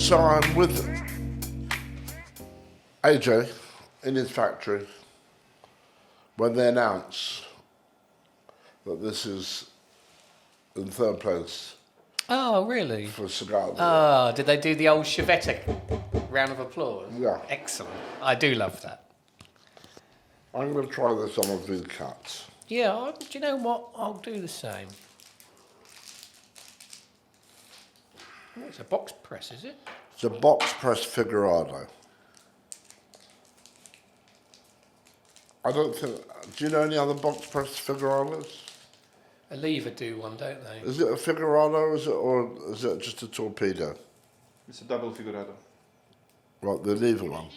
So I'm with AJ in his factory when they announce that this is in third place Oh, really? for cigars. Oh, did they do the old Chevetic round of applause? Yeah. Excellent. I do love that. I'm going to try this on a V-cut. Yeah, do you know what? I'll do the same. Oh, it's a box press, is it? It's a box press Figurado. I don't think. Do you know any other box press Figurados? A lever do one, don't they? Is it a Figurado, or is it just a torpedo? It's a double figurado. Right, the lever one.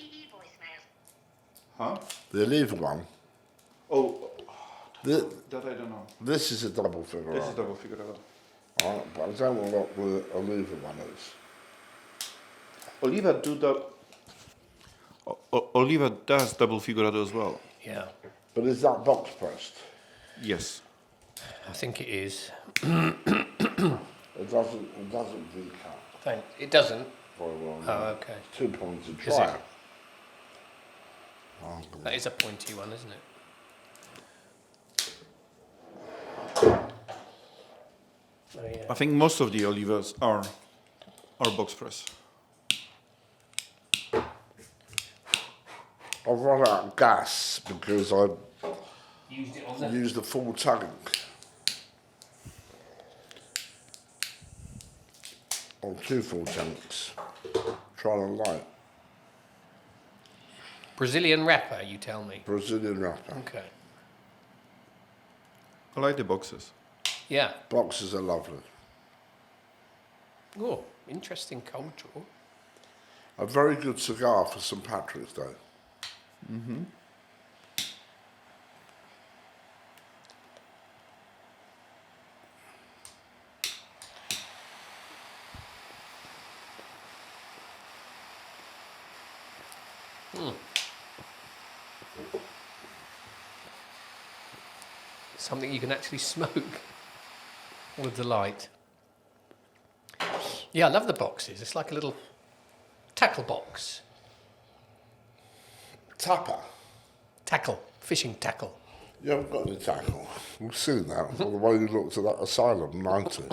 Huh? The lever one. Oh, The, that I don't know. this is a double Figurado. This is double figurado. But I don't know what the lever one is. Oliva do the. Oliva does double figurado as well. Yeah, But is that box pressed? Yes. I think it is. It doesn't V-cut Thanks. It doesn't. very well. Oh, okay. 2 points to Is try. it? Oh, That is a pointy one, isn't it? Oh, yeah. I think most of the Olivas are box press. I've run out of gas because I Used it on the... used the full tank. Or 2 full tanks. Trying to light. Brazilian wrapper, you tell me. Brazilian wrapper. Okay. I like the boxes. Yeah. Boxes are lovely. Oh, interesting cold draw. A very good cigar for St. Patrick's Day. Mm-hmm. Something you can actually smoke. What a delight. Yeah, I love the boxes. It's like a little tackle box. Tapper. Tackle. Fishing tackle. You haven't got any tackle. We've seen that. The way you looked at that asylum, 90.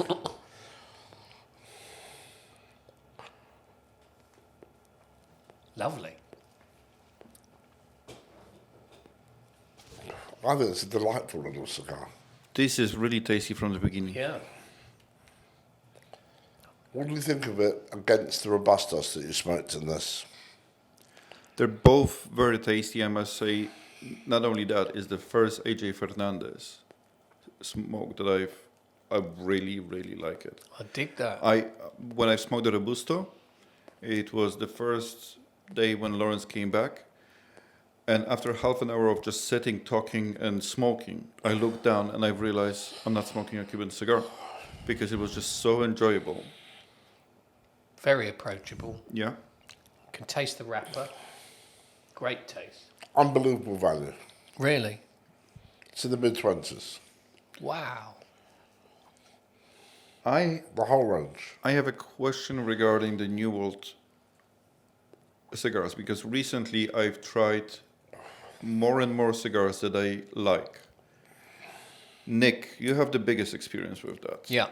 Lovely. I think it's a delightful little cigar. This is really tasty from the beginning. Yeah. What do you think of it against the Robustos that you smoked in this? They're both very tasty, I must say. Not only that, is the first AJ Fernandez smoke that I really, really like it. I dig that. When I smoked the Robusto, it was the first day when Laurence came back. And after half an hour of just sitting, talking, and smoking, I looked down and I realized I'm not smoking a Cuban cigar because it was just so enjoyable. Very approachable. Yeah. Can taste the wrapper. Great taste. Unbelievable value. Really? It's in the mid-20s. Wow. The whole range. I have a question regarding the New World cigars because recently I've tried more and more cigars that I like. Nick, you have the biggest experience with that. Yeah.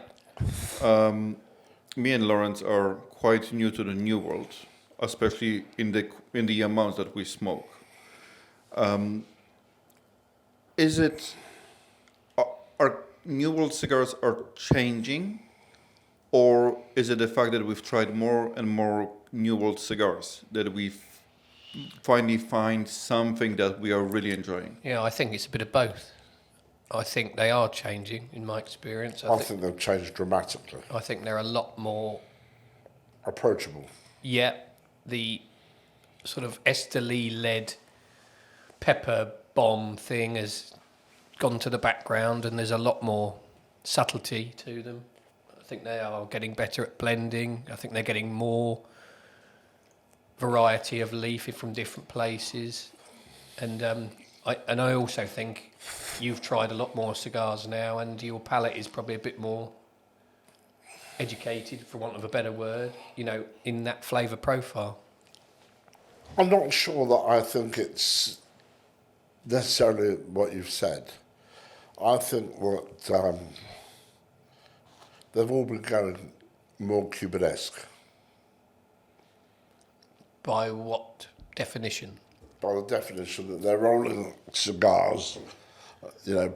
Me and Laurence are quite new to the New World, especially in the amounts that we smoke. Is it are New World cigars are changing, or is it the fact that we've tried more and more New World cigars that we finally find something that we are really enjoying? Yeah, I think it's a bit of both. I think they are changing, in my experience. I think they've changed dramatically. I think they're a lot more... Approachable. Yeah, the sort of Esteli-led pepper bomb thing has gone to the background and there's a lot more subtlety to them. I think they are getting better at blending. I think they're getting more variety of leaf from different places. And I also think you've tried a lot more cigars now and your palate is probably a bit more educated, for want of a better word, in that flavour profile. I'm not sure that I think it's necessarily what you've said. I think that they've all been going more Cubanesque. By what definition? By the definition that they're rolling cigars.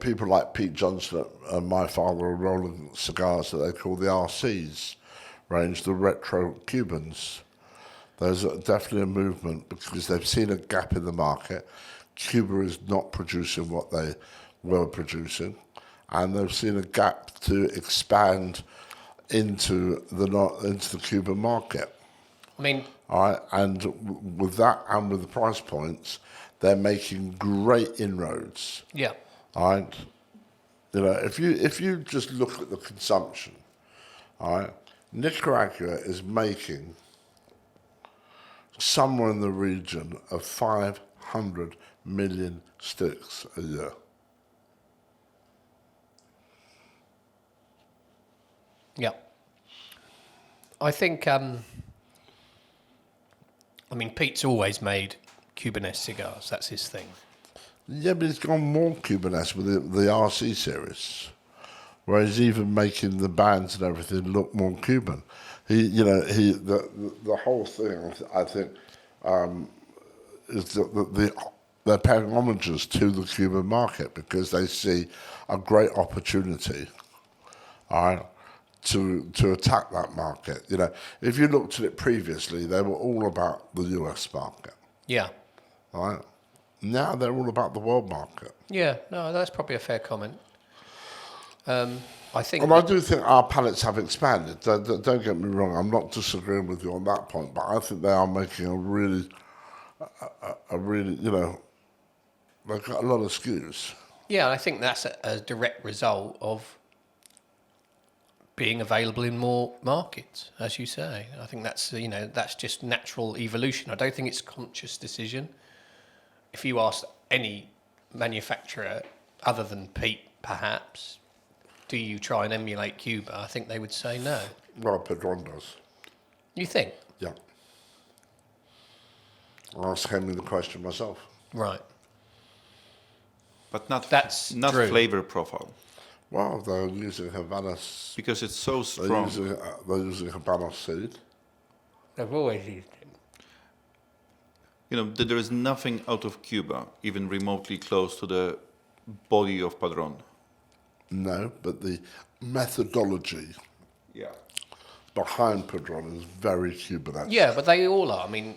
People like Pete Johnson and my father are rolling cigars that they call the RCs, range the retro Cubans. There's definitely a movement because they've seen a gap in the market. Cuba is not producing what they were producing, and they've seen a gap to expand into the Cuban market. I mean, All right, and with that and with the price points, they're making great inroads. yeah. All right, if you just look at the consumption, all right, Nicaragua is making somewhere in the region of 500 million sticks a year. Yeah. I think, Pete's always made Cubanesque cigars. That's his thing. Yeah, but he's gone more Cubanesque with the RC series, where he's even making the bands and everything look more Cuban. The whole thing, I think, is that they're paying homages to the Cuban market because they see a great opportunity, all right, to attack that market. If you looked at it previously, they were all about the US market, Yeah. all right? Now they're all about the world market. Yeah, no, that's probably a fair comment. I think... And I do think our palettes have expanded. Don't get me wrong, I'm not disagreeing with you on that point, but I think they are making a really, they've got a lot of SKUs. Yeah, I think that's a direct result of being available in more markets, as you say. I think that's just natural evolution. I don't think it's a conscious decision. If you ask any manufacturer, other than Pete, perhaps, do you try and emulate Cuba? I think they would say no. Well, Pedron does. You think? Yeah. I asked Henry the question myself. Right. But not true. flavor profile. Well, they're using Habanos. Because it's so strong. They're using Habanos seed. They've always used it. There is nothing out of Cuba, even remotely close to the body of Padron. No, but the methodology behind Padron is very Cuban. Yeah, but they all are. I mean,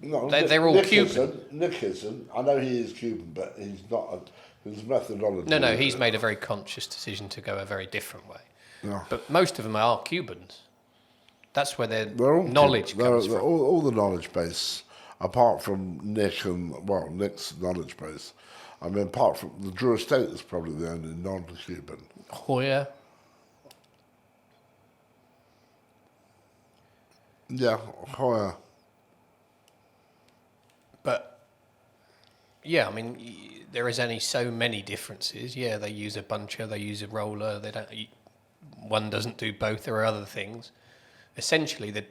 no, they're all Nick Cuban. Nick isn't. I know he is Cuban, but he's not. His methodology. No, he's made a very conscious decision to go a very different way. Yeah. But most of them are Cubans. That's where their They're all knowledge Cuban. comes They're from. all the knowledge base, apart from Nick's knowledge base. I mean, apart from the Drew Estate is probably the only non-Cuban. Hoya. Yeah, Hoya. But, yeah, I mean, there is only so many differences. Yeah, they use a buncher, they use a roller. One doesn't do both. There are other things. Essentially, the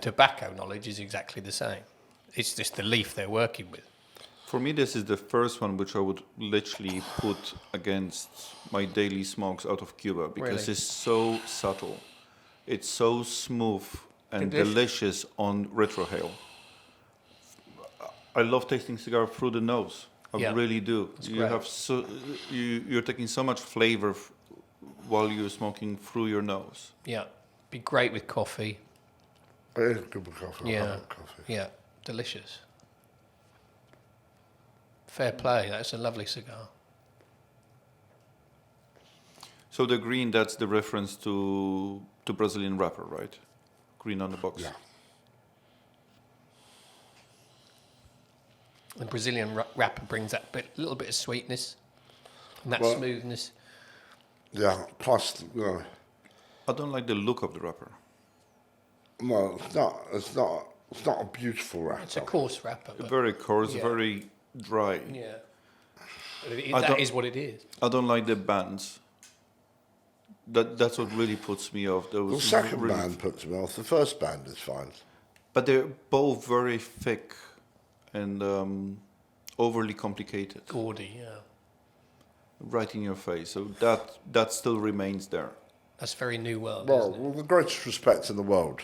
tobacco knowledge is exactly the same. It's just the leaf they're working with. For me, this is the first one which I would literally put against my daily smokes out of Cuba because Really? it's so subtle. It's so smooth and delicious on retrohale. I love tasting cigar through the nose. I really do. You're taking so much flavor while you're smoking through your nose. Yeah, be great with coffee. It is good with coffee. I love coffee. Yeah, delicious. Fair play. That's a lovely cigar. So the green, that's the reference to Brazilian wrapper, right? Green on the box. Yeah. The Brazilian wrapper brings that little bit of sweetness and that smoothness. Yeah, plus, I don't like the look of the wrapper. no, it's not a beautiful wrapper. It's a coarse wrapper. But Very coarse, very dry. yeah. That is what it is. I don't like the bands. That's what really puts me off. The second band puts me off. The first band is fine. but they're both very thick and overly complicated, Gaudy, yeah. right in your face. So that still remains there. That's very New World, Well, isn't it? with the greatest respect in the world,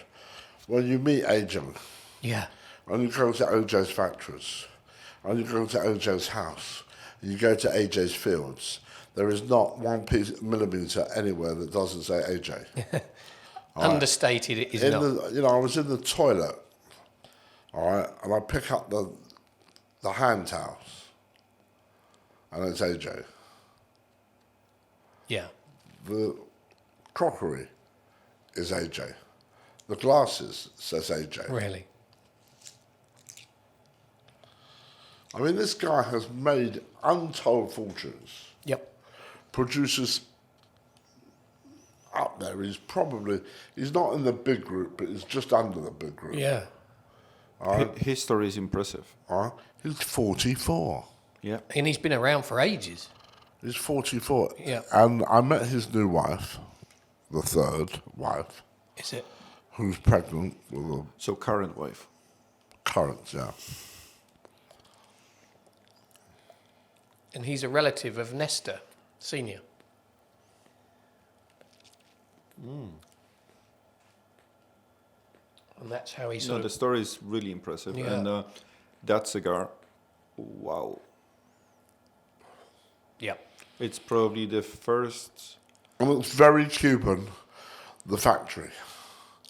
when you meet AJ Yeah. and you go to OJ's factories and you go to OJ's house and you go to AJ's fields, there is not one millimetre anywhere that doesn't say AJ. Understated, it is In not. I was in the toilet, all right, and I pick up the hand towels, and it's AJ. Yeah. The crockery is AJ. The glasses says AJ. Really. I mean, this guy has made untold fortunes. Yep. Produces up there. He's not in the big group, but he's just under the big group. Yeah. His story is impressive. All right? He's 44. Yeah. And he's been around for ages. He's 44. Yeah. And I met his new wife, the third wife, Is it? who's pregnant with a So current wife. current, yeah. And he's a relative of Nestor Senior. And that's how he No, sort the of... story is really impressive. Yeah. And that cigar, wow. Yeah. It's probably the first. And it's very Cuban, the factory.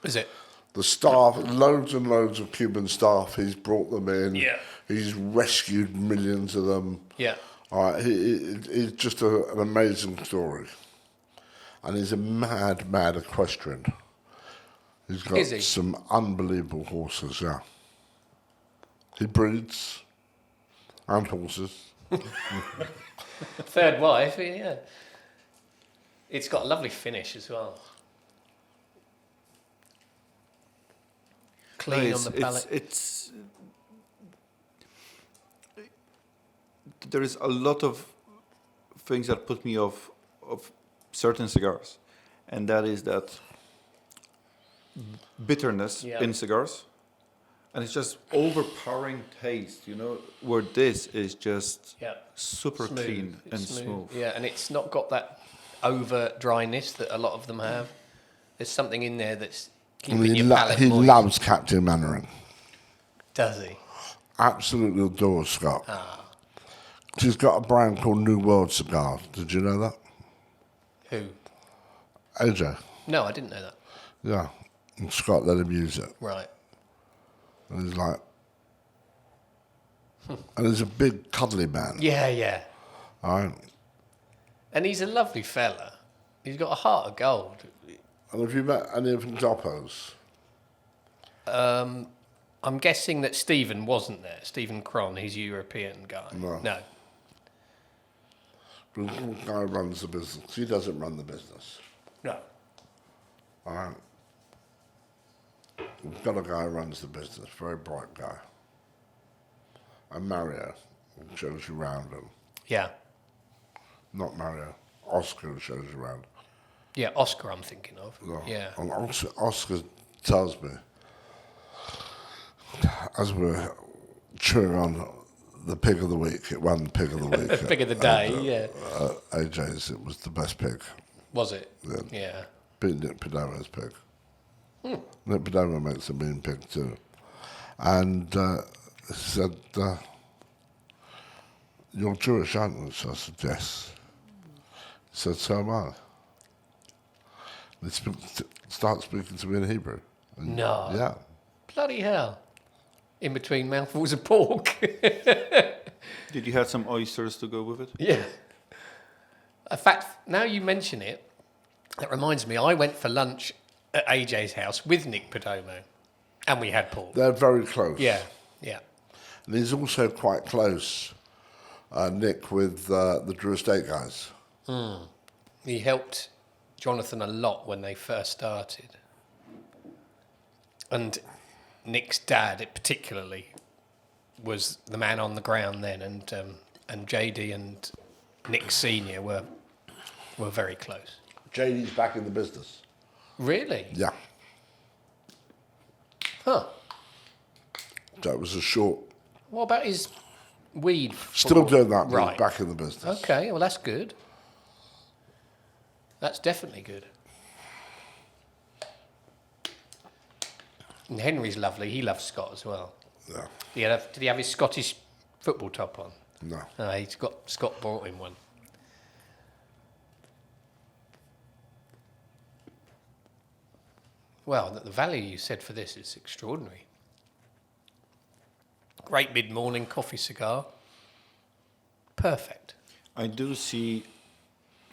Is it? The staff, loads and loads of Cuban staff, he's brought them in. Yeah. He's rescued millions of them. Yeah. All right, he's just an amazing story. And he's a mad equestrian. He's got Is he? some unbelievable horses, yeah. He breeds and horses. Third wife, yeah. It's got a lovely finish as well. Clean on the palate. There is a lot of things that put me off of certain cigars, and that is that bitterness Yeah. in cigars, and it's just overpowering taste, where this is just Yeah. super Smooth. clean It's and smooth. Yeah, and it's not got that over dryness that a lot of them have. There's something in there that's And keeping your palate he moist. loves Captain Mannering. Does he? Absolutely adores Scott. Ah. She's got a brand called New World Cigar. Did you know that? Who? AJ. No, I didn't know that. Yeah. And Scott let him use it. Right. And he's like... and he's a big, cuddly man. Yeah, yeah. All right? And he's a lovely fella. He's got a heart of gold. And have you met any of his oppos? I'm guessing that Stephen wasn't there. Stephen Cron, he's a European guy. No. No. The guy runs the business. He doesn't run the business. No. All right? We've got a guy who runs the business, very bright guy. And Mario, who shows you around, and Yeah. not Mario, Oscar who shows you around. Yeah, Oscar I'm thinking of. No. Yeah. And Oscar tells me, as we're chewing on the pig of the week, it won the pig of the week. Pig of the day, yeah. AJ's, it was the best pig. Was it? Yeah. Yeah. Beat Nick Perdomo's pig. Nick Perdomo makes a mean pig too. And he said, you're Jewish, aren't you? So I said, yes. He said, so am I. And he starts speaking to me in Hebrew. And No. Yeah. Bloody hell. In between mouthfuls of pork. Did you have some oysters to go with it? Yeah. In fact, now you mention it, that reminds me, I went for lunch at AJ's house with Nick Perdomo, and we had pork. They're very close. Yeah, yeah. And he's also quite close, Nick, with the Drew Estate guys. He helped Jonathan a lot when they first started. And Nick's dad, particularly, was the man on the ground then, and JD and Nick Senior were very close. JD's back in the business. Really? Yeah. Huh. That was a short. What about his weed? Still doing that, but Right. he's back in the business. Okay, well, that's good. That's definitely good. And Henry's lovely. He loves Scott as well. Yeah. Did he have his Scottish football top on? No. No, Scott bought him one. Well, the value you said for this is extraordinary. Great mid-morning coffee cigar. Perfect. I do see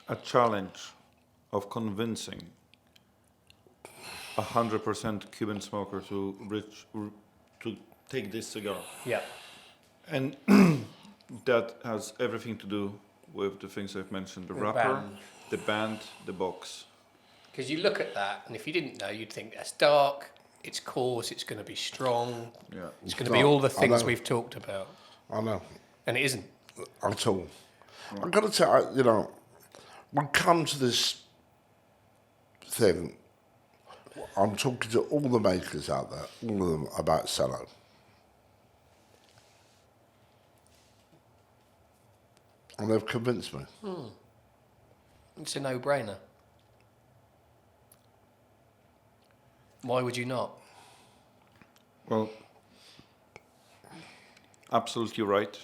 a challenge of convincing 100% Cuban smoker to take this cigar. Yeah. And that has everything to do with the things I've mentioned, the wrapper, band. the band, the box. Because you look at that, and if you didn't know, you'd think that's dark, it's coarse, it's going to be strong, Yeah. it's going to be all the I things know. we've talked about. I know. And it isn't. At all. I've got to tell you, we come to this thing, I'm talking to all the makers out there, all of them, about Cello. And they've convinced me. It's a no-brainer. Why would you not? Well, absolutely right.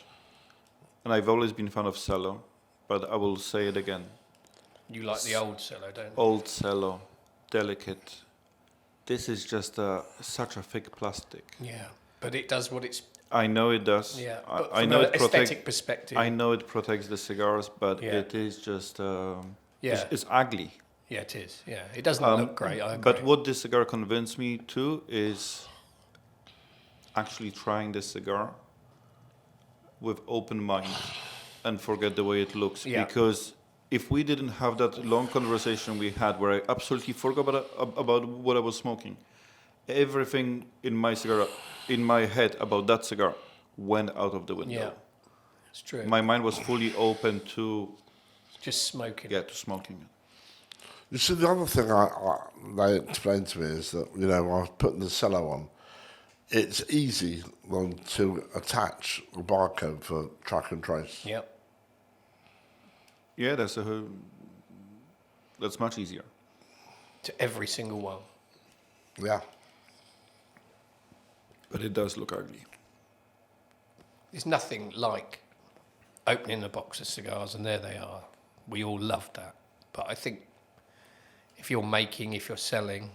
And I've always been a fan of cello, but I will say it again. You like the old cello, don't you? Old cello, delicate. This is just such a thick plastic. Yeah, but it does what it's... I know it does. Yeah, I, but I from know an it aesthetic perspective... I know it protects the cigars, but Yeah. it is just Yeah. it's ugly. Yeah, it is. Yeah, it doesn't look great, I agree. But what this cigar convinced me to is actually trying this cigar with open mind and forget the way it looks. Yeah. Because if we didn't have that long conversation we had where I absolutely forgot about what I was smoking, everything in my cigar, in my head about that cigar went out of the window. Yeah, it's true. My mind was fully open to Just smoking. smoking it. You see, the other thing they explained to me is that, I was putting the cello on. It's easy then to attach a barcode for track and trace. Yep. Yeah, that's much easier. To every single one. Yeah. But it does look ugly. There's nothing like opening a box of cigars and there they are. We all love that. But I think if you're making, if you're selling,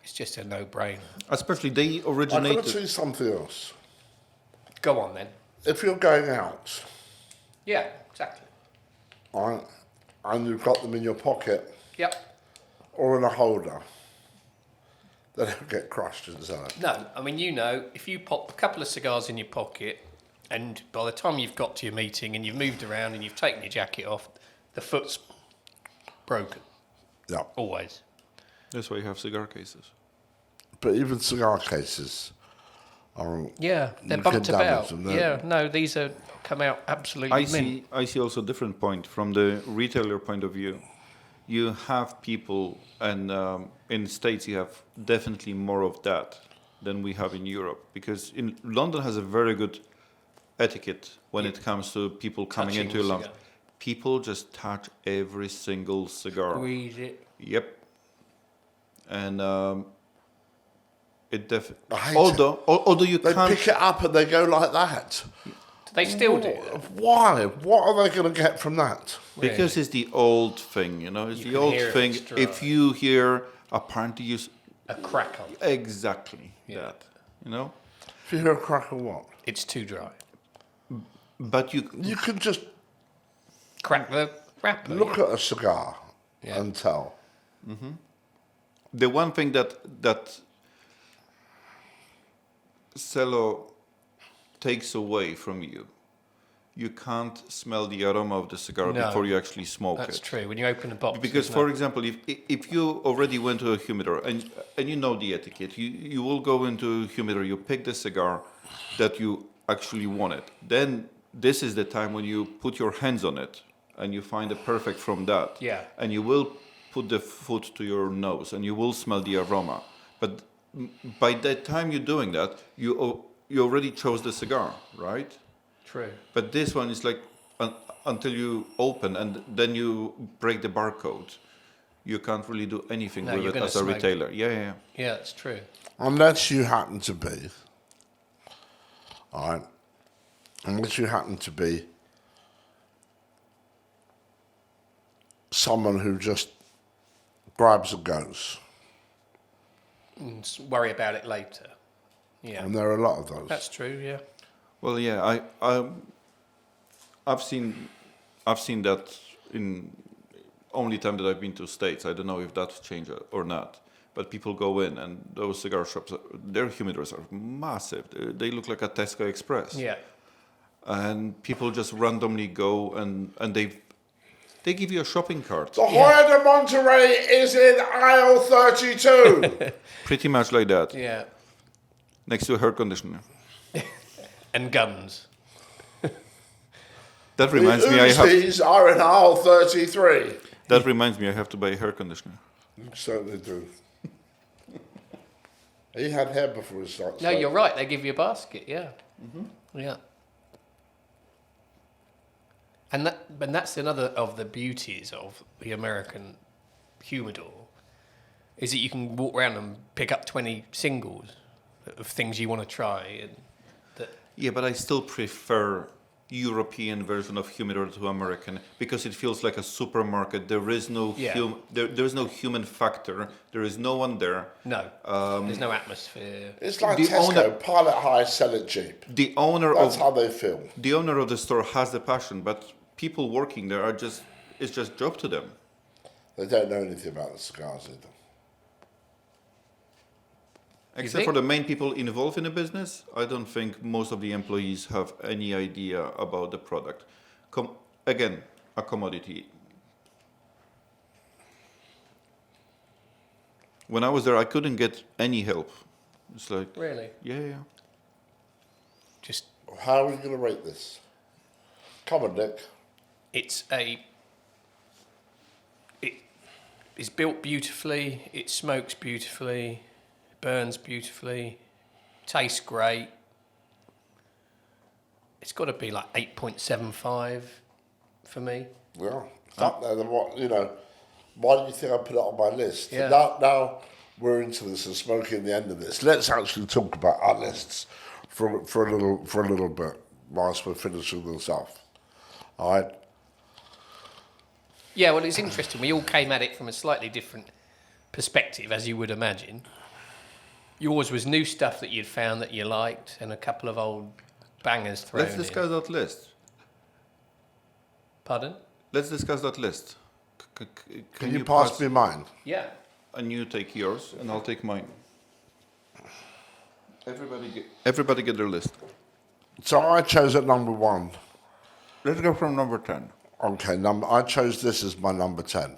it's just a no-brainer. Especially they I've got to originated. tell you something else. Go on then. If you're going out, Yeah, exactly. right, and you've got them in your pocket Yep. or in a holder, they don't get crushed and so on. No, I mean, if you pop a couple of cigars in your pocket and by the time you've got to your meeting and you've moved around and you've taken your jacket off, the foot's broken. Yeah. Always. That's why you have cigar cases. But even cigar cases Yeah, they're you bumped can damage about. them, Yeah, no, these are come out absolutely mint. I see also a different point from the retailer point of view. You have people, and in the States you have definitely more of that than we have in Europe, because in London has a very good etiquette when it comes to people coming Touching into a lounge. cigar. People just touch every single cigar. Squeeze it. Yep. And it definitely. I hate Although you They can't. pick it up and they go like that. Do they still do that? Why? What are they going to get from that? Because it's the old thing, It's You the can old hear if thing. it's dry. If you hear apparently use A crack on. exactly Yeah. that, If you hear a crack or what? It's too dry. But you You can just Crack the wrapper. look at a cigar Yeah. and tell. the one thing that cello takes away from you, you can't smell the aroma of the cigar No. before you actually smoke That's it. true. When you open a box, Because, there's for no- example, if you already went to a humidor and you know the etiquette, you will go into a humidor, you pick the cigar that you actually wanted. Then this is the time when you put your hands on it and you find the perfect from that. Yeah. And you will put the foot to your nose and you will smell the aroma. But by the time you're doing that, you already chose the cigar, right? True. But this one is like until you open and then you break the barcode, you can't really do anything No, with you're it gonna as a smoke. retailer. Yeah. Yeah, that's true. Unless you happen to be, all right, unless you happen to be someone who just grabs and goes. And worry about it later. Yeah. And there are a lot of those. That's true, yeah. Well, yeah, I've seen that in only time that I've been to States. I don't know if that's changed or not. But people go in and those cigar shops, their humidors are massive. They look like a Tesco Express. Yeah. And people just randomly go and they give you a shopping cart. The Hoya de Monterey is in aisle 32. Pretty much like that. Yeah. Next to a hair conditioner. And guns. That reminds me, Uzis are in aisle 33. That reminds me, I have to buy a hair conditioner. You certainly do. He had hair before he started. No, you're right. They give you a basket, yeah. Mm-hmm. Yeah. And that's another of the beauties of the American humidor, is that you can walk around and pick up 20 singles of things you want to try. And Yeah, but I still prefer European version of humidor to American because it feels like a supermarket. There is no there is no human factor. There is no one there. No, there's no atmosphere. It's like The Tesco, owner- pile it high, sell it cheap. The owner That's of how they feel. the owner of the store has the passion, but people working there it's just job to them. They don't know anything about the cigars either. Except for the main people involved in the business, I don't think most of the employees have any idea about the product. Again, a commodity. When I was there, I couldn't get any help. It's like, Really? yeah. Just How are we going to rate this? Come on, Nick. it's built beautifully. It smokes beautifully. Burns beautifully, tastes great. It's got to be like 8.75 for me. Yeah, it's up there. Why do you think I put it on my list? Yeah. Now we're into this and smoking the end of this. Let's actually talk about our lists for a little bit whilst we're finishing this off. All right. Yeah, well, it's interesting. We all came at it from a slightly different perspective, as you would imagine. Yours was new stuff that you'd found that you liked, and a couple of old bangers thrown Let's discuss in. that list. Pardon? Let's discuss that list. Can you pass me mine? Yeah. And you take yours, and I'll take mine. Everybody get their list. So I chose at number 1. Let's go from number 10. Okay, I chose this as my number 10.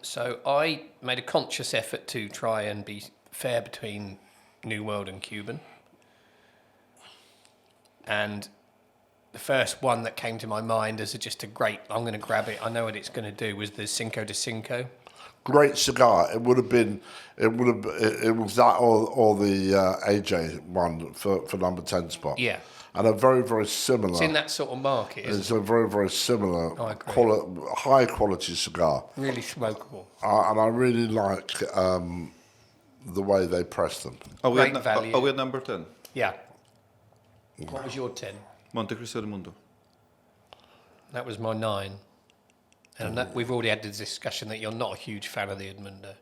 So I made a conscious effort to try and be fair between New World and Cuban. And the first one that came to my mind as just a great, I'm going to grab it, I know what it's going to do, was the Cinco de Cinco. Great cigar. It was that or the AJ one for number 10 spot. Yeah. And a very, very similar. It's in that sort of market, isn't It's a very, very similar, I agree. high quality cigar. it? Really smokable. And I really like the way they press them. Are we Great at, value. are we at number 10? Yeah. What was your 10? Monte Cristo del Mundo. That was my 9. And we've already had the discussion that you're not a huge fan of the Edmundo.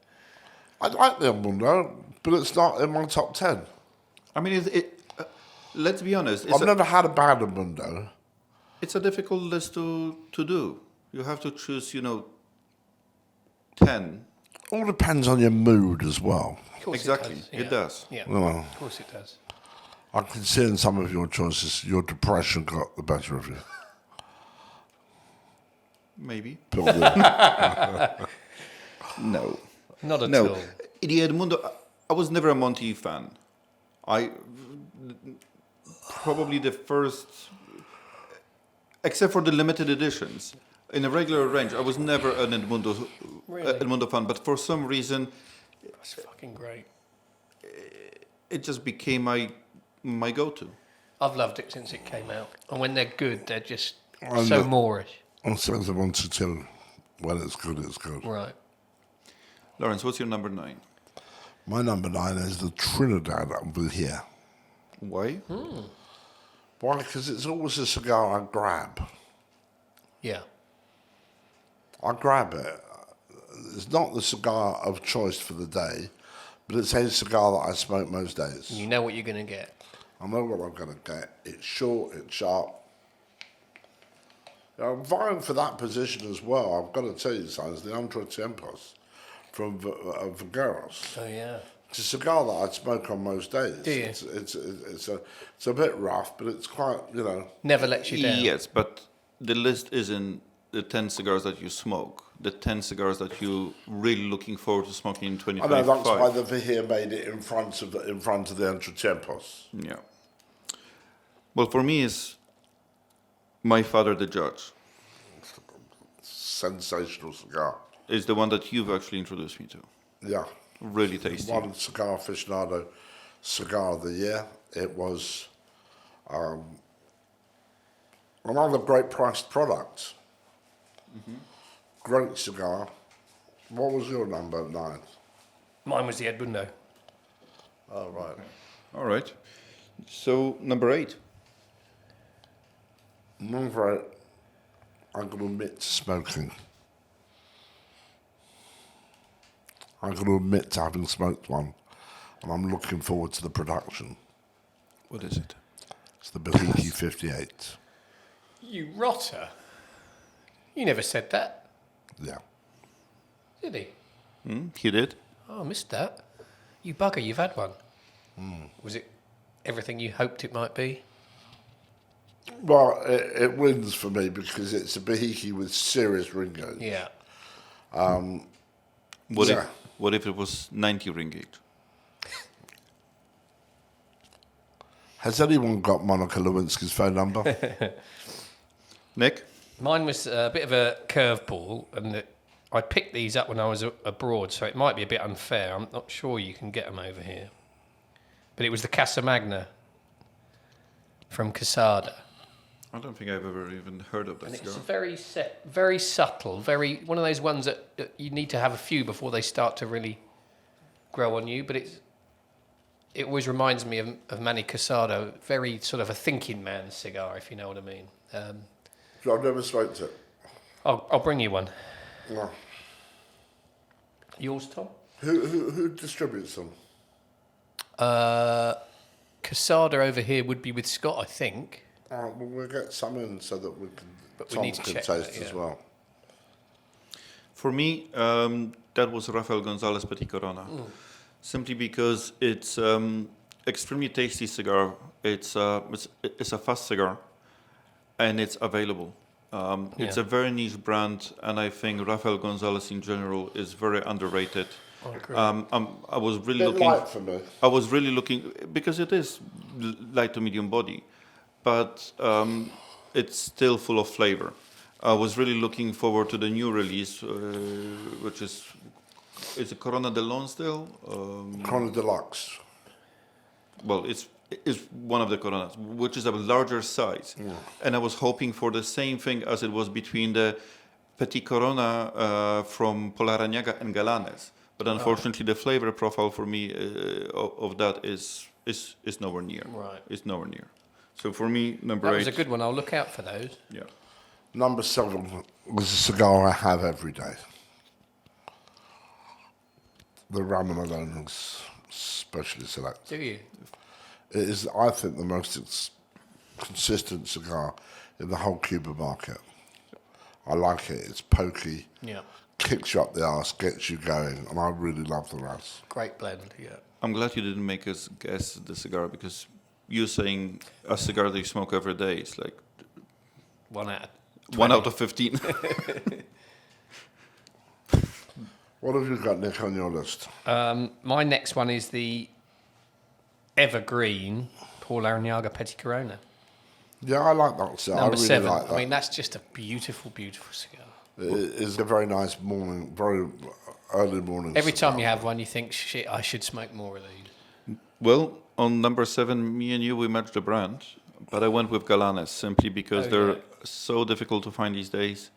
I like the Mundo, but it's not in my top 10. I mean, let's be honest. I've never had a bad Mundo. It's a difficult list to do. You have to choose, 10. All depends on your mood as well. Of course Exactly. It It does. Yeah. Well, Of course it does. I can see in some of your choices, your depression got the better of you. Maybe. Probably. No. Not at No. all. The Edmundo, I was never a Monte fan. Probably the first, except for the limited editions, In a regular range, I was never an Really? Edmundo fan, but for some reason, That's fucking great. it just became my go-to. I've loved it since it came out. And when they're good, they're just And so the- Moorish. And since I wanted to, when it's good, it's good. Right. Laurence, what's your number 9? My number 9 is the Trinidad over here. Why? Why? Because it's always a cigar I grab. Yeah. I grab it. It's not the cigar of choice for the day, but it's a cigar that I smoke most days. You know what you're going to get. I know what I'm going to get. It's short, it's sharp. I'm vying for that position as well. I've got to tell you, Sons, the Entre Tiempos from Figueros. Oh, yeah. It's a cigar that I smoke on most days. Do you? It's a bit rough, but it's quite, Never lets you down. Yes, but the list isn't the 10 cigars that you smoke. The 10 cigars that you really looking forward to smoking in I 2025. know that's why the Vihir made it in front of the Entre Tiempos. Yeah. Well, for me, it's My Father the Judge. Sensational cigar. Is the one that you've actually introduced me to. Yeah. Really tasty. One Cigar Aficionado Cigar of the Year. It was another great priced product. Great cigar. What was your number 9? Mine was the Edmundo. Oh, right. All right. So, number 8. Number 8, I'm going to admit to smoking. I'm going to admit to having smoked one, and I'm looking forward to the production. What is it? It's the Bahiki 58. You rotter. You never said that, Yeah. did he? He did. Oh, I missed that. You bugger, you've had one. Was it everything you hoped it might be? Well, it wins for me because it's a Bahiki with serious ringos. Yeah. What if it was 90 ringgit? Has anyone got Monica Lewinsky's phone number? Nick? Mine was a bit of a curveball, and I picked these up when I was abroad, so it might be a bit unfair. I'm not sure you can get them over here. But it was the Casa Magna from Casada. I don't think I've ever even heard of that And cigar. it's very subtle, one of those ones that you need to have a few before they start to really grow on you. But it always reminds me of Manny Casado, very sort of a thinking man's cigar, if you know what I mean. I've never smoked it. I'll bring you one. No. Yours, Tom? Who distributes them? Casada over here would be with Scott, I think. Well, we'll get some in so that we can. But we Tom need to can check taste that, as yeah. well. For me, that was Rafael Gonzalez Petit Corona. Simply because it's extremely tasty cigar. It's a fast cigar, and it's available. It's Yeah. a very niche brand, and I think Rafael Gonzalez in general is very underrated. I agree. I was really Bit looking. light for me. I was really looking because it is light to medium body, but it's still full of flavor. I was really looking forward to the new release, which is a Corona de Lonsdale. Corona Deluxe. Well, it's one of the Coronas, which is a larger size, and I was hoping for the same thing as it was between the Petit Corona from Polarañaga and Galanes. But unfortunately, the flavor profile for me of that is nowhere near. Right. It's nowhere near. So for me, number That 8. was a good one. I'll look out for those. Yeah. Number 7 was a cigar I have every day. The Ramonalones Specially Select. Do you? It is, I think, the most consistent cigar in the whole Cuba market. I like it. It's pokey, Yeah. kicks you up the arse, gets you going, and I really love the Ras. Great blend, yeah. I'm glad you didn't make us guess the cigar because you saying a cigar that you smoke every day is like 1 out of 1 out of 15. What have you got, Nick, on your list? My next one is the evergreen Paul Aranaga Petit Corona. Yeah, I like that cigar. Number I really 7. like that. I mean, that's just a beautiful, beautiful cigar. It is a very nice morning, very early morning. Every cigar. time you have one, you think, shit, I should smoke more of these. Well, on number 7, me and you, we matched the brand, but I went with Galanes simply because they're so difficult to find these days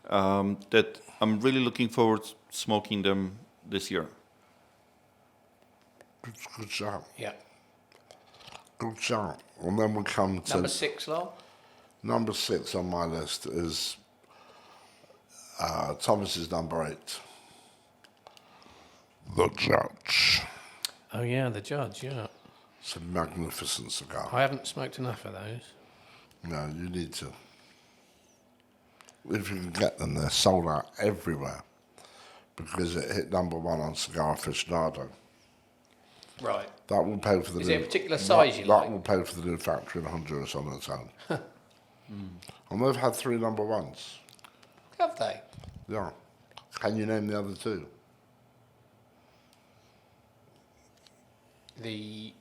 that I'm really looking forward to smoking them this year. Good shout. Yeah. Good shout. And then we come to Number 6, Lol. number 6 on my list is Thomas's number 8. The Judge. Oh, yeah, the Judge, yeah. It's a magnificent cigar. I haven't smoked enough of those. No, you need to. If you can get them, they're sold out everywhere because it hit number 1 on Cigar Aficionado. Right. That will pay for the Is new, there a particular size you that like? will pay for the new factory in Honduras on its own. And they've had 3 number 1s. Have they? Yeah. Can you name the other 2? The...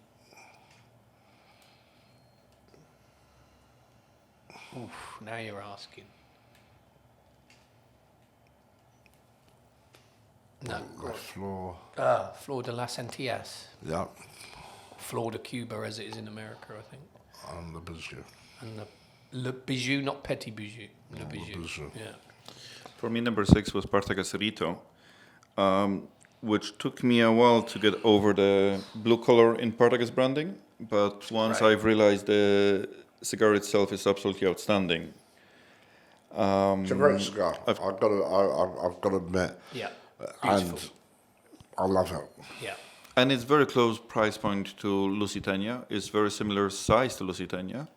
Oof, now you're asking. No. The Floor. Flor de las Antillas. Yeah. Flor de Cuba, as it is in America, I think. And the Bijou. And the Le Bijou, not Petit Bijou. Le the Bijou. Bijou. Yeah. For me, number 6 was Partagas Rito, which took me a while to get over the blue color in Partagas branding. But once Right. I've realized the cigar itself is absolutely outstanding. It's a great cigar. I've got to admit. Yeah. And Beautiful. I love it. Yeah. And it's very close price point to Lusitania. It's very similar size to Lusitania.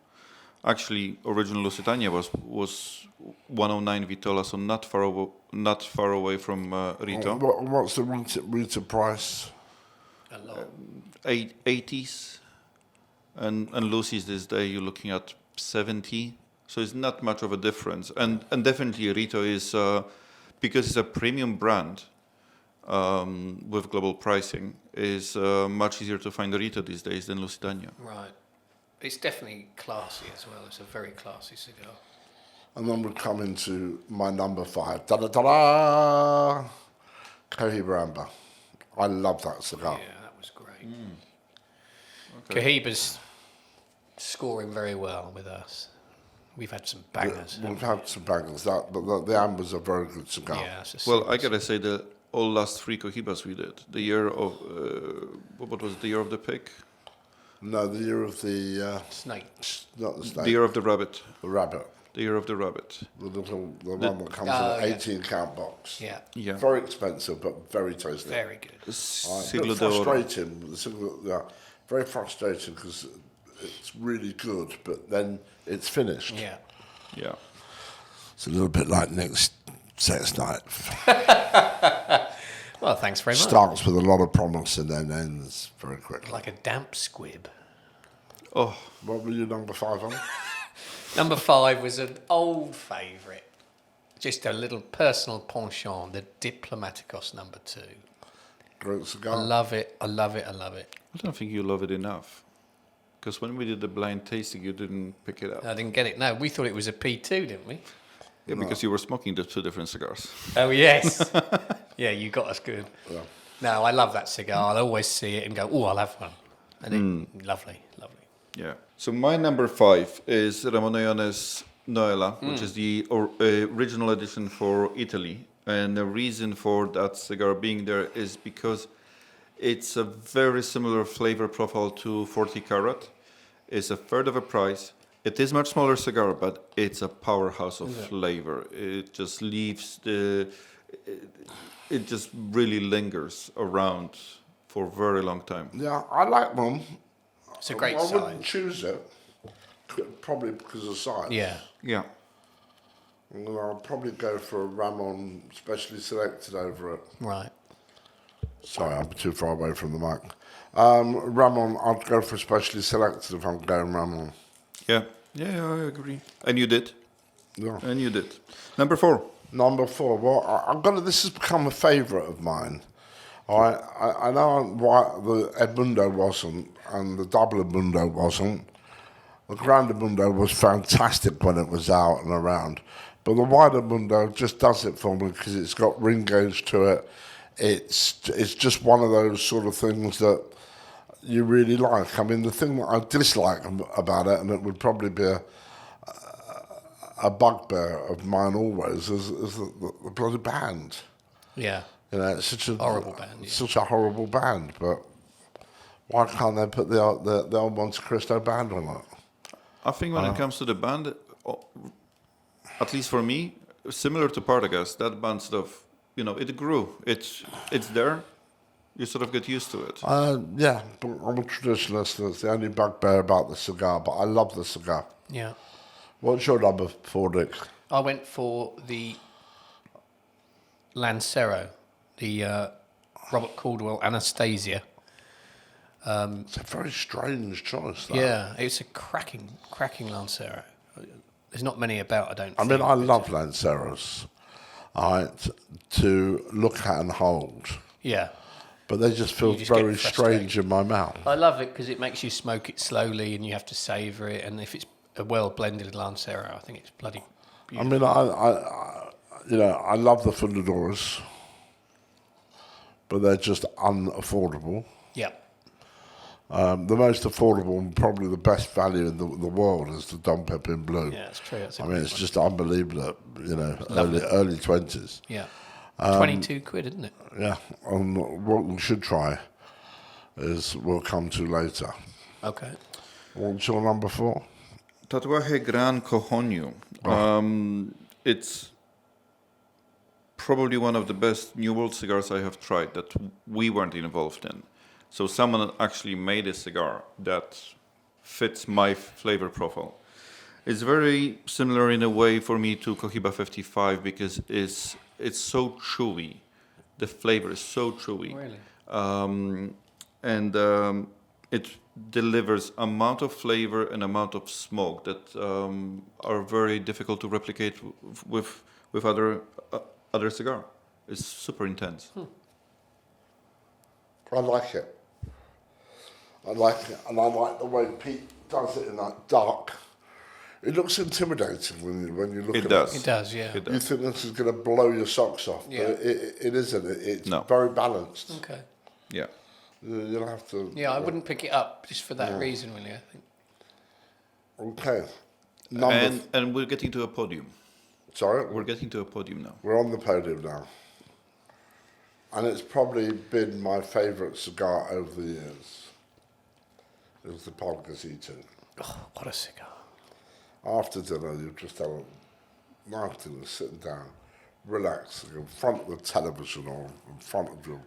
Actually, original Lusitania was 109 Vitola, so not far away from Rito. What's the Rita price? A lot. 80s, and Lucy's this day you're looking at 70. So it's not much of a difference. And definitely Rito is because it's a premium brand. With global pricing, is much easier to find Rito these days than Lusitania. Right. It's definitely classy as well. It's a very classy cigar. And then we come into my number 5. Da-da-da-da! Cohiba. I love that cigar. Yeah, that was great. Cohiba's scoring very well with us. We've had some bangers. We've had some bangers, but the Amber's a very good cigar. Yeah, it's a Well, I gotta say the all last 3 Cohibas we did. The year of what was it? The year of the pig? No, the year of the snake. not the snake, The year of the rabbit. the rabbit, The year of the rabbit. the one that comes in an 18 count box. Yeah. Yeah. Very expensive, but very tasty. Very good. Bit Siglo de Oro. frustrating. Very frustrating because it's really good, but then it's finished. Yeah. Yeah. It's a little bit like next sex night. Well, thanks very much. Starts with a lot of promise and then ends very quickly. Like a damp squib. Oh, What were you number 5 on? Number 5 was an old favourite. Just a little personal penchant, the Diplomaticos number 2. Great I cigar. love it. I love it. I love it. I don't think you love it enough. Because when we did the blind tasting, you didn't pick it up. I didn't get it. No, we thought it was a P2, didn't we? Yeah, because you were smoking the 2 different cigars. Oh, yes. Yeah, you got us good. Yeah. No, I love that cigar. I'll always see it and go, oh, I'll have one. And it, lovely, lovely. Yeah. So my number 5 is Ramoneones Noela, which is the original edition for Italy. And the reason for that cigar being there is because it's a very similar flavor profile to 40 Carat. It's a third of a price. It is much smaller cigar, but it's a powerhouse of flavor. It just leaves it just really lingers around for a very long time. Yeah, I like them. It's a great I wouldn't size. choose it, probably because of size. Yeah. Yeah. And I'll probably go for a Ramon specially selected over it. Right. Sorry, I'm too far away from the mic. Ramon, I'd go for specially selected if I'm going Ramon. Yeah. Yeah, I agree. And you did. Yeah. And you did. Number 4. Number 4. Well, I've got to, this has become a favourite of mine. All right, I know why the Edmundo wasn't and the double Edmundo wasn't, The Grande Mundo was fantastic when it was out and around, but the wider Mundo just does it for me because it's got ring gauge to it. It's just one of those sort of things that you really like. I mean, the thing that I dislike about it, and it would probably be a bugbear of mine always, is the bloody band. Yeah. You know, it's such a Horrible band, yeah. such a horrible band. But why can't they put the old Monte Cristo band on it? I think when it comes to the band, at least for me, similar to Partagas, that band sort of, it grew. It's there. You sort of get used to it. Yeah, but I'm a traditionalist. That's the only bugbear about the cigar. But I love the cigar. Yeah. What's your number 4, Dick? I went for the Lancero, the Robert Caldwell Anastasia. It's a very strange choice. That. Yeah, it's a cracking Lancero. There's not many about, I don't think. I mean, I love Lanceros, to look at and hold. Yeah. But they just feel You just get very strange in my mouth. I love it because it makes you smoke it slowly and you have to savour it. And if it's a well-blended Lancero, I think it's bloody beautiful. I mean, I love the Fundadoras, but they're just unaffordable. Yeah. The most affordable and probably the best value in the world is the Dom Pepin Blue. Yeah, that's true. That's a I mean, good it's one. just unbelievable, early 20s. Yeah. 22 quid, isn't it? Yeah, and what we should try is we'll come to later. Okay. What's your number 4? Tatuaje Gran Cojonio. It's probably one of the best New World cigars I have tried that we weren't involved in. So someone actually made a cigar that fits my flavor profile. It's very similar in a way for me to Cohiba 55 because it's so chewy. The flavor is so chewy. Really? It delivers amount of flavor and amount of smoke that are very difficult to replicate with other cigar. It's super intense. I like it. And I like the way Pete does it in that dark. It looks intimidating when you look It at does. It does, yeah. It You does. think this is going to blow your socks off, Yeah. but it isn't. It's No. very balanced. Okay. Yeah. You'll have to. Yeah, I wouldn't pick it up just for that reason, really, I think. Okay. And we're getting to a podium. Sorry, We're getting to a podium now. we're on the podium now, and it's probably been my favourite cigar over the years. It was the Polkas E2. Oh, what a cigar. After dinner, you've just had a nice dinner, sitting down, relaxing in front of the television or in front of your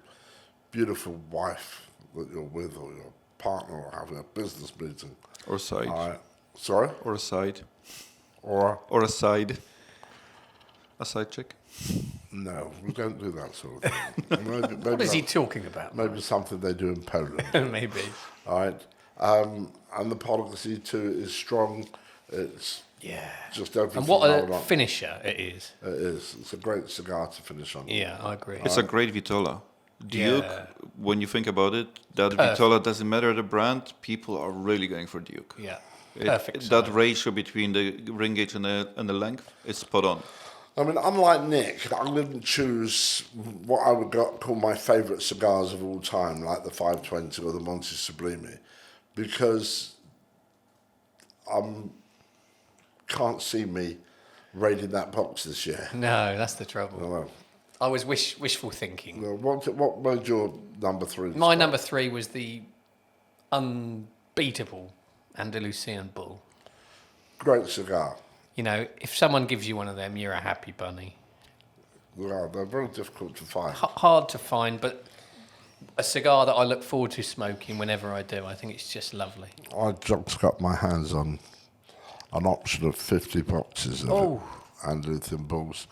beautiful wife that you're with or your partner or having a business meeting. Or side. All right. Sorry? Or a side. Or Or a side. A side check. no, we don't do that sort of thing. Maybe What is he that- talking about? Maybe something they do in Poland. Maybe. All right. And the Polkas E2 is strong. It's Yeah. just everything. And what I a would like. finisher it is. It is. It's a great cigar to finish on. Yeah, I agree. It's a great Vitola. Duke, Yeah. when you think about it, that Perfect. Vitola doesn't matter the brand, people are really going for Duke. Yeah. Perfect. That ratio between the ring gauge and the length is spot on. I mean, unlike Nick, I didn't choose what I would call my favourite cigars of all time, like the 520 or the Monte Sublime, because can't see me raiding that box this year. No, that's the trouble. No. I was wishful thinking. What made your number 3? My number 3 was the unbeatable Andalusian Bull. Great cigar. You know, if someone gives you one of them, you're a happy bunny. Yeah, they're very difficult to find. Hard to find, but a cigar that I look forward to smoking whenever I do. I think it's just lovely. I just got my hands on an option of 50 boxes of Andalusian Bulls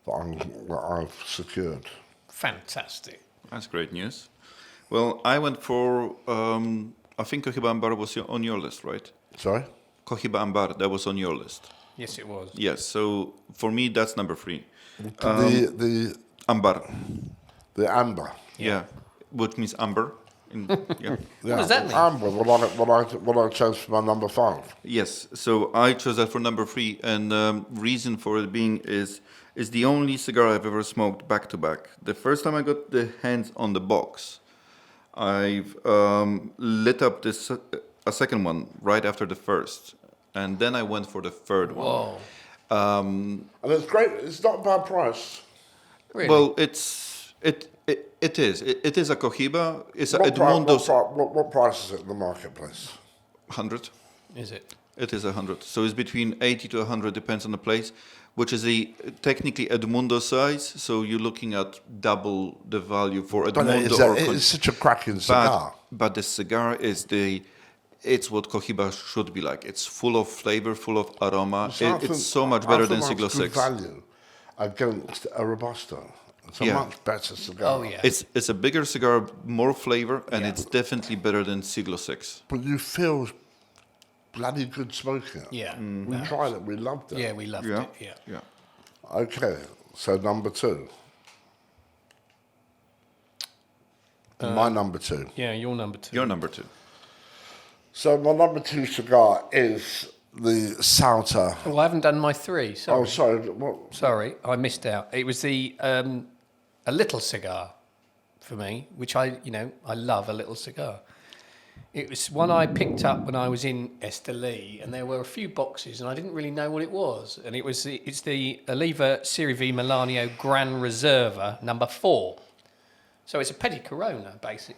that I've secured. Fantastic. That's great news. Well, I went for, I think Cohiba Ambar was on your list, right? Sorry? Cohiba Ambar, that was on your list. Yes, it was. Yes, so for me, that's number 3. The Ambar. amber. Yeah, which means amber Yeah. What does that mean? Amber, what I chose for my number 5. Yes, so I chose that for number 3, and reason for it being is the only cigar I've ever smoked back to back. The first time I got the hands on the box, I've lit up this a second one right after the first, and then I went for the third one. Whoa. And it's great. It's not a bad price. Really? Well, it is a Cohiba. It's a What, pri- Edmundo's what price is it in the marketplace? 100. Is it? It is 100. So it's between 80 to 100, depends on the place, which is technically Edmundo size. So you're looking at double the value for But Edmundo. it's such a cracking cigar. But the cigar it's what Cohiba should be like. It's full of flavor, full of aroma. It's so much better than Siglo Good 6. value against a Robusto. It's a Yeah. much better cigar. Oh, yeah. It's a bigger cigar, more flavor, and Yeah. it's definitely better than Siglo 6. But you feel bloody good smoking it. Yeah. We tried it. We loved it. Yeah, we loved Yeah, it. Yeah. yeah. Okay, so number 2. My number 2. Yeah, your number 2. Your number 2. So my number 2 cigar is the Sauter. Oh, I haven't done my 3. Sorry. Oh, sorry. What? Sorry, I missed out. It was the a little cigar for me, which I love a little cigar. It was one I picked up when I was in Esteli, and there were a few boxes, and I didn't really know what it was. And it's the Oliva Serie V Milanio Gran Reserva number 4. So it's a Petit Corona, basically.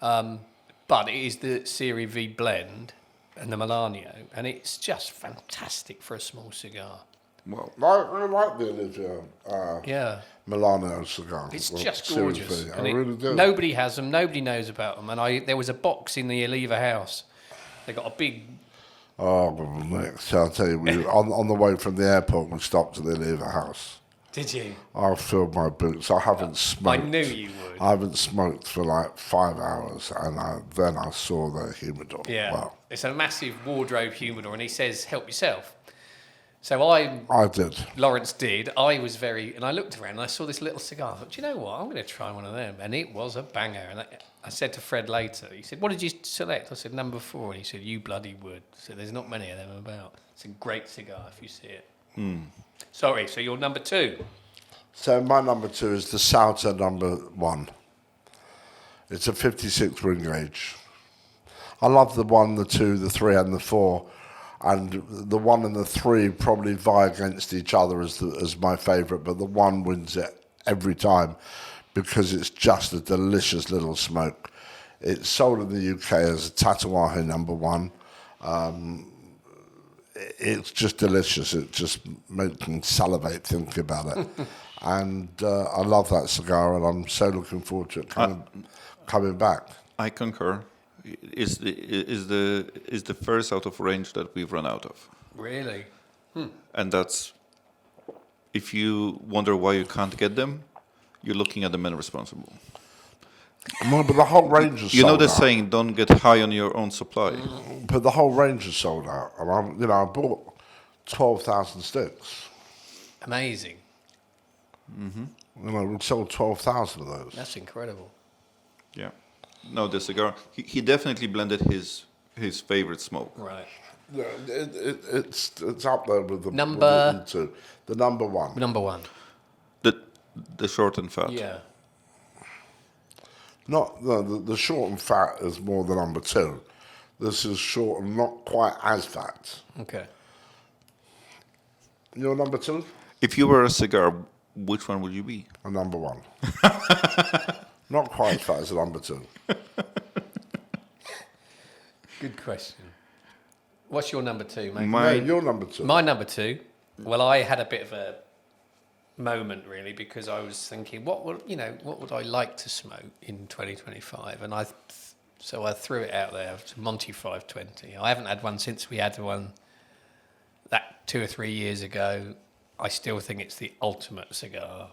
But it is the Serie V blend and the Milanio, and it's just fantastic for a small cigar. Well, I like the Olivia Yeah. Milano cigar. It's Well, just Series gorgeous. V. I And really do. Nobody has them. Nobody knows about them. And there was a box in the Oliva house. They got a big. Oh, well, next, I'll tell you, on the way from the airport, we stopped at the Oliva house. Did you? I filled my boots. I haven't smoked. I knew you would. I haven't smoked for like 5 hours, and then I saw the humidor. Yeah. Wow. It's a massive wardrobe humidor, and he says, "Help yourself." So I did. Laurence did. I was and I looked around and I saw this little cigar. I thought, do you know what? I'm going to try one of them. And it was a banger. And I said to Fred later, he said, what did you select? I said, number 4. And he said, you bloody would. So there's not many of them about. It's a great cigar if you see it. Sorry, so you're number 2. So my number 2 is the Sauter number 1. It's a 56 ring gauge. I love the 1, the 2, the 3 and the 4. And the 1 and the 3 probably vie against each other as my favourite, but the 1 wins it every time because it's just a delicious little smoke. It's sold in the UK as a Tatuaje number 1. It's just delicious. It just makes me salivate thinking about it. And I love that cigar, and I'm so looking forward to it coming back. I concur. Is the first out of range that we've run out of, Really? and that's, if you wonder why you can't get them, you're looking at the men responsible. No, but the whole range is You know sold the out. saying, "Don't get high on your own supply." But the whole range is sold out. And I bought 12,000 sticks. Amazing. We sold 12,000 of those. That's incredible. Yeah. No, the cigar. He definitely blended his favorite smoke. Right. Yeah, it's up there with the Number- with the 2. The number 1. Number 1. The short and fat. Yeah. Not the short and fat is more the number 2. This is short and not quite as fat. Okay. You're number 2? If you were a cigar, which one would you be? And number 1. Not quite as fat as the number 2. Good question. What's your number 2, mate? No, you're number 2. My number 2. Well, I had a bit of a moment really because I was thinking, what would I like to smoke in 2025? And so I threw it out there. It's Monty 520. I haven't had one since we had one that 2 or 3 years ago. I still think it's the ultimate cigar.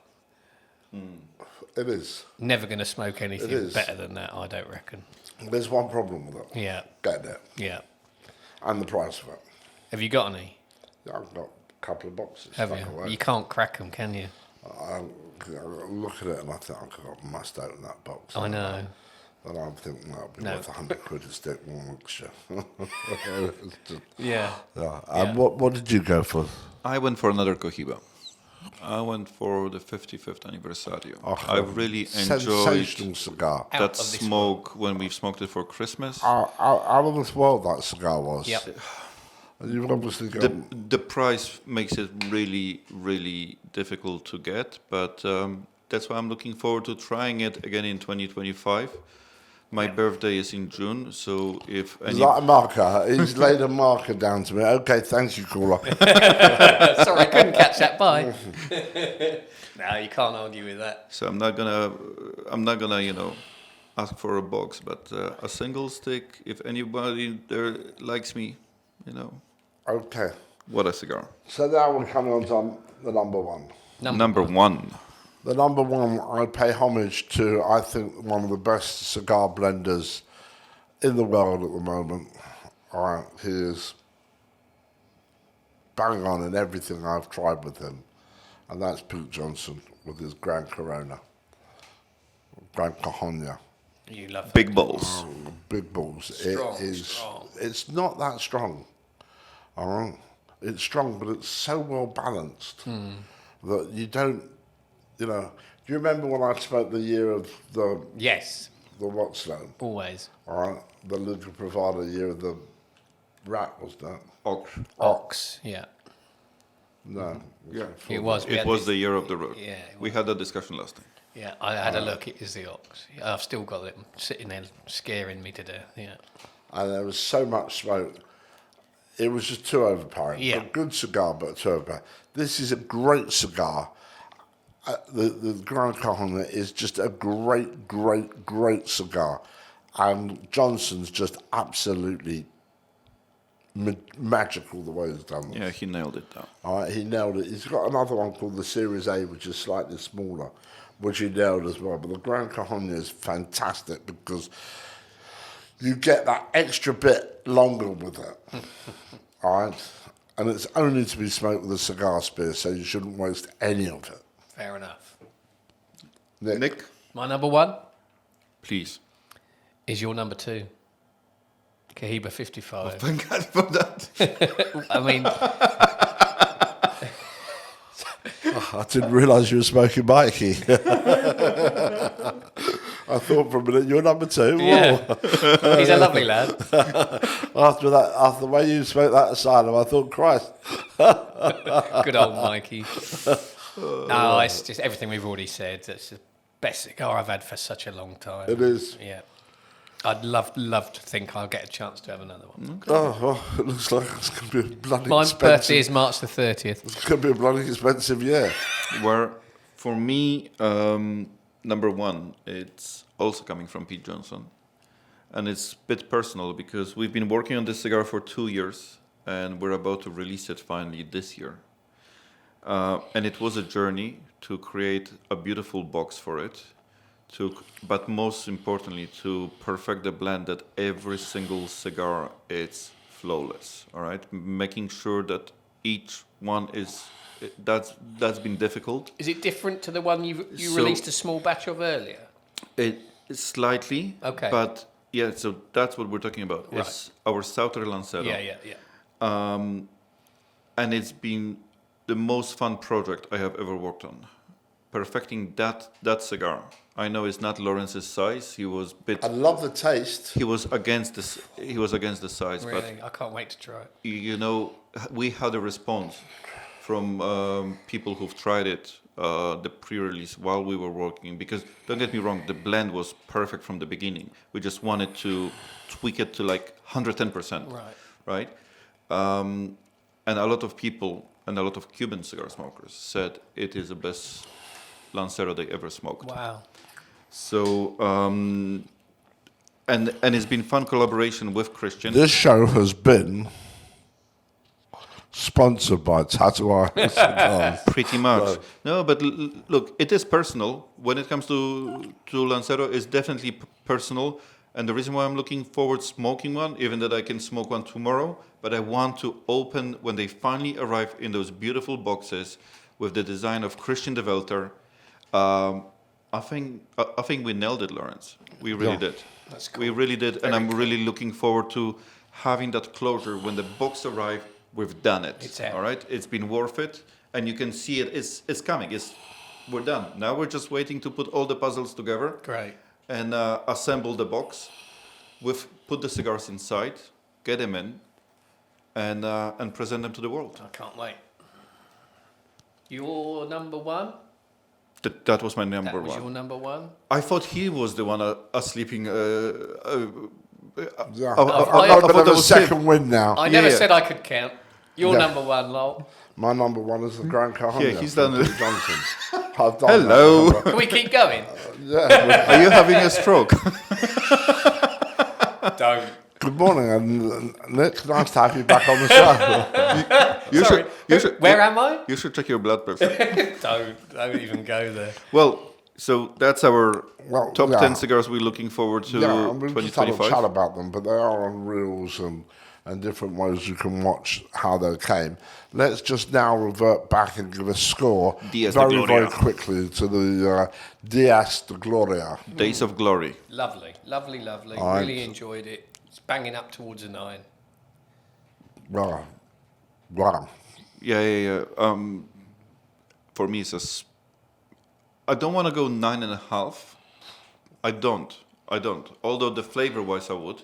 It is. Never going to smoke It anything is. better than that, I don't reckon. There's one problem with it. Yeah, Getting it. yeah. And the price of it. Have you got any? I've got a couple of boxes. Have stuck you? away. You can't crack them, can you? I look at it and I think I must open that box. I know. And I'm thinking that'll be No. worth 100 quid a stick, one mixture. Yeah. Yeah. And what did you go for? I went for another Cohiba. I went for the 55th anniversario. I really enjoyed sensational cigar. Out that of this smoke when we smoked it for Christmas. Out of this world, that cigar was. Yep. And you've obviously got... The price makes it really, really difficult to get, but that's why I'm looking forward to trying it again in 2025. My birthday is in June, so if Is any... that a marker? He's laid a marker down to me. Okay, thanks, you caller. Sorry, I couldn't catch that by. No, you can't argue with that. So I'm not gonna, ask for a box, but a single stick. If anybody there likes me, Okay. what a cigar. So now we're coming on to the number one. Number one. The number one, I pay homage to, I think, one of the best cigar blenders in the world at the moment. He is bang on in everything I've tried with him. And that's Pete Johnson with his Gran Corona. Gran Cajonia. You love Big balls. Big balls. Strong. It's not that strong. All right? It's strong, but it's so well balanced that you don't, do you remember when I spoke the year of the Yes, what's that? always. All right, the Liga Privada year of the rat, was that? Ox, yeah. No. Yeah. It was. It was the year of the road. Yeah, We had that discussion last time. Yeah, I had a look. It is the Ox. I've still got it sitting there scaring me to death. Yeah. And there was so much smoke. It was just too overpowering. Yeah. A good cigar, but too overpowering. This is a great cigar. The Gran Cajonia is just a great, great, great cigar. And Johnson's just absolutely magical the way he's done this. Yeah, he nailed it down. All right, he nailed it. He's got another one called the Series A, which is slightly smaller, which he nailed as well. But the Gran Cajonia is fantastic because you get that extra bit longer with it. All right? And it's only to be smoked with a cigar spear, so you shouldn't waste any of it. Fair enough. Nick? My number one Please. is your number two. Cohiba 55. Thank God for that. I mean, I didn't realise you were smoking Mikey. I thought for a minute, you're number two. yeah, he's a lovely lad. After the way you smoked that Asylum, I thought, Christ. Good old Mikey. No, it's just everything we've already said. That's the best cigar I've had for such a long time. It is. Yeah. I'd love to think I'll get a chance to have another one. Oh, it looks like it's going to be a bloody My expensive. birthday is March the 30th. It's going to be a bloody expensive year. Where, for me, number one, it's also coming from Pete Johnson. And it's a bit personal because we've been working on this cigar for 2 years and we're about to release it finally this year. And it was a journey to create a beautiful box for it, but most importantly, to perfect the blend that every single cigar is flawless, all right? Making sure that each one is, that's been difficult. Is it different to the one you So- released a small batch of earlier? It slightly, Okay. but yeah, so that's what we're talking about. Right. It's our Souter Lancero. Yeah. And it's been the most fun project I have ever worked on. Perfecting that cigar. I know it's not Laurence's size. He was I love the taste. he was against this. He was against the size, Really, I can't wait to try it. but we had a response from people who've tried it, the pre-release while we were working. Because don't get me wrong, the blend was perfect from the beginning. We just wanted to tweak it to like 110%. Right. And a lot of people and a lot of Cuban cigar smokers said it is the best Lancero they ever smoked. Wow. So, and it's been fun collaboration with Christian. This show has been sponsored by Tatuai Cigars. Pretty much. No, but look, it is personal. When it comes to Lancero, it's definitely personal. And the reason why I'm looking forward smoking one, even that I can smoke one tomorrow, but I want to open when they finally arrive in those beautiful boxes with the design of Christian de Welter. I think we nailed it, Laurence. We really did. That's cool. We really did, and Very I'm cool. really looking forward to having that closure when the box arrives. We've done it. It's out. All right. It's been worth it, and you can see it. It's coming. We're done. Now we're just waiting to put all the puzzles together. Great. And assemble the box. We've put the cigars inside, get them in, and present them to the world. I can't wait. Your number one? That was my number That was one. your number one? I thought he was the one sleeping. Yeah. I I've got a thought bit of that a was second win now. I never Yeah. said I could count. Your Yeah. number one, Lol. My number one is the Grand Cahonia. Yeah, he's from done it. Pete Johnson. I've done Hello. that. Can we keep going? Yeah. Are you having a stroke? Don't. Good morning, and Nick. Nice to have you back on the show. You Sorry. Where am I? You should check your blood pressure. Don't even go there. Well, so that's our Well, top yeah. 10 cigars we're looking forward to Yeah, and we've just had a 2025. chat about them, but they are on reels and different ways you can watch how they came. Let's just now revert back and give a score Dias de very, Gloria. very quickly to the Dias de Gloria. Days of Glory. Lovely, lovely, lovely. All right. Really enjoyed it. It's banging up towards a 9. Wow. Wow. Yeah. For me, I don't want to go 9.5. I don't. Although the flavor-wise, I would,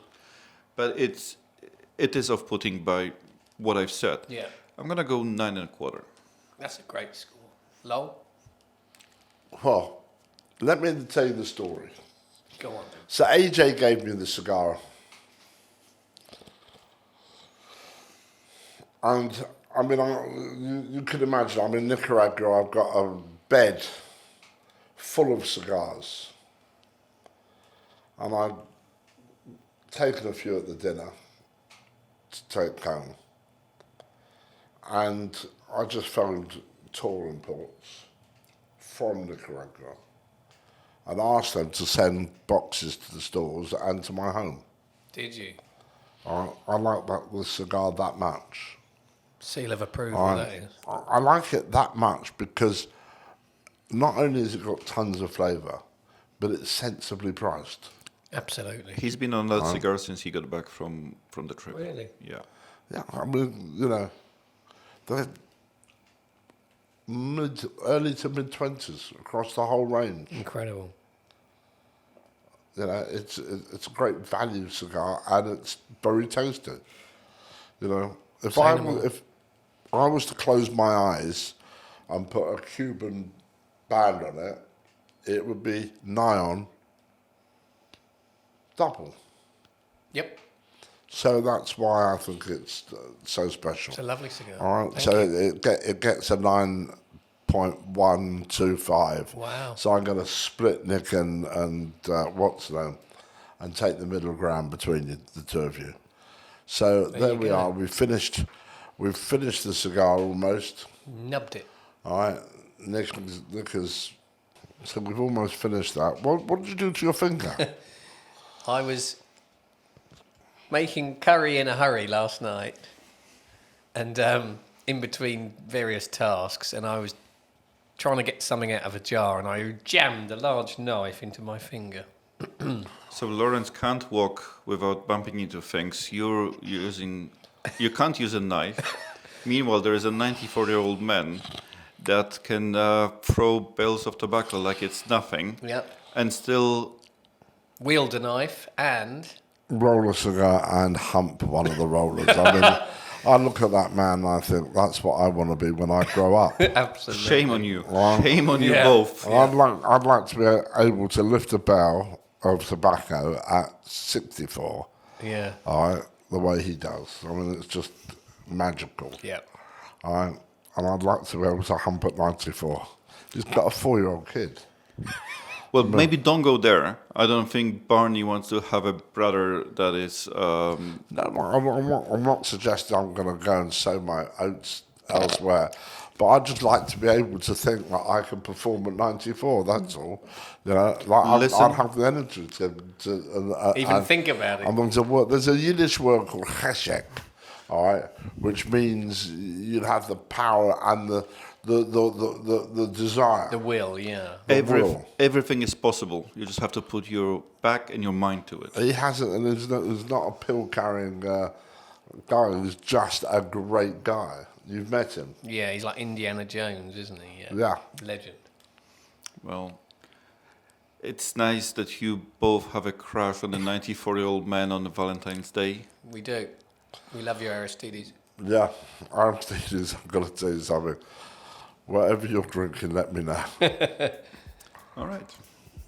but it is off-putting by what I've said. Yeah. I'm gonna go 9.25. That's a great score. Lol, Well, let me tell you the story. go on then. So AJ gave me the cigar. And I mean, you can imagine, I'm in Nicaragua, I've got a bed full of cigars. And I'd taken a few at the dinner to take home. And I just found tour imports from Nicaragua and asked them to send boxes to the stores and to my home. Did you? I like the cigar that much. Seal of approval, that is. I like it that much because not only has it got tons of flavour, but it's sensibly priced. Absolutely. He's been on that cigar since he got back from the trip. Really? Yeah. Yeah, I mean, they're early to mid-20s across the whole range. Incredible. It's a great value cigar and it's very tasty. If Say no more. I was to close my eyes and put a Cuban band on it, it would be nigh on double. Yep. So that's why I think it's so special. It's a lovely cigar. All right, Thank so you. it gets a 9.125. Wow. So I'm going to split Nick and what's his name, and take the middle ground between the two of you. So there you we go. are. We've finished the cigar almost. Nubbed it. All right, Nick has. So we've almost finished that. What did you do to your finger? I was making curry in a hurry last night, and in between various tasks, and I was trying to get something out of a jar, and I jammed a large knife into my finger. So Laurence can't walk without bumping into things. You can't use a knife. Meanwhile, there is a 94-year-old man that can throw bales of tobacco like it's nothing, Yep. and still. Wield a knife and Roll a cigar and hump one of the rollers. I mean, I look at that man and I think that's what I want to be when I grow up. absolutely. Shame on you. Well, Shame on you yeah. both. And I'd like to be able to lift a barrel of tobacco at 64. Yeah. All right, the way he does. I mean, it's just magical. Yeah. All right, and I'd like to be able to hump at 94. He's got a 4-year-old kid. Well, maybe don't go there. I don't think Barney wants to have a brother that is. No, I'm not suggesting I'm going to go and sow my oats elsewhere, but I'd just like to be able to think that I can perform at 94. That's all. I'd have the energy to Even think about it. I'm going to work. There's a Yiddish word called cheshek, all right, which means you have the power and the desire. The will, yeah. The will. Everything is possible. You just have to put your back and your mind to it. He hasn't, and he's not a pill-carrying guy. He's just a great guy. You've met him. Yeah, he's like Indiana Jones, isn't he? Yeah. Legend. Well, it's nice that you both have a crush on the 94-year-old man on Valentine's Day. We do. We love you, Aristides. Yeah, Aristides, I've got to tell you something. Whatever you're drinking, let me know. All right.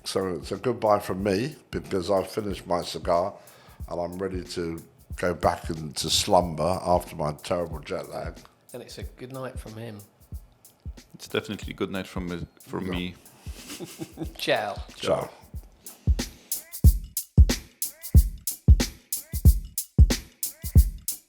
So it's a goodbye from me because I've finished my cigar and I'm ready to go back into slumber after my terrible jet lag. And it's a good night from him. It's definitely a good night from me. Ciao. Ciao.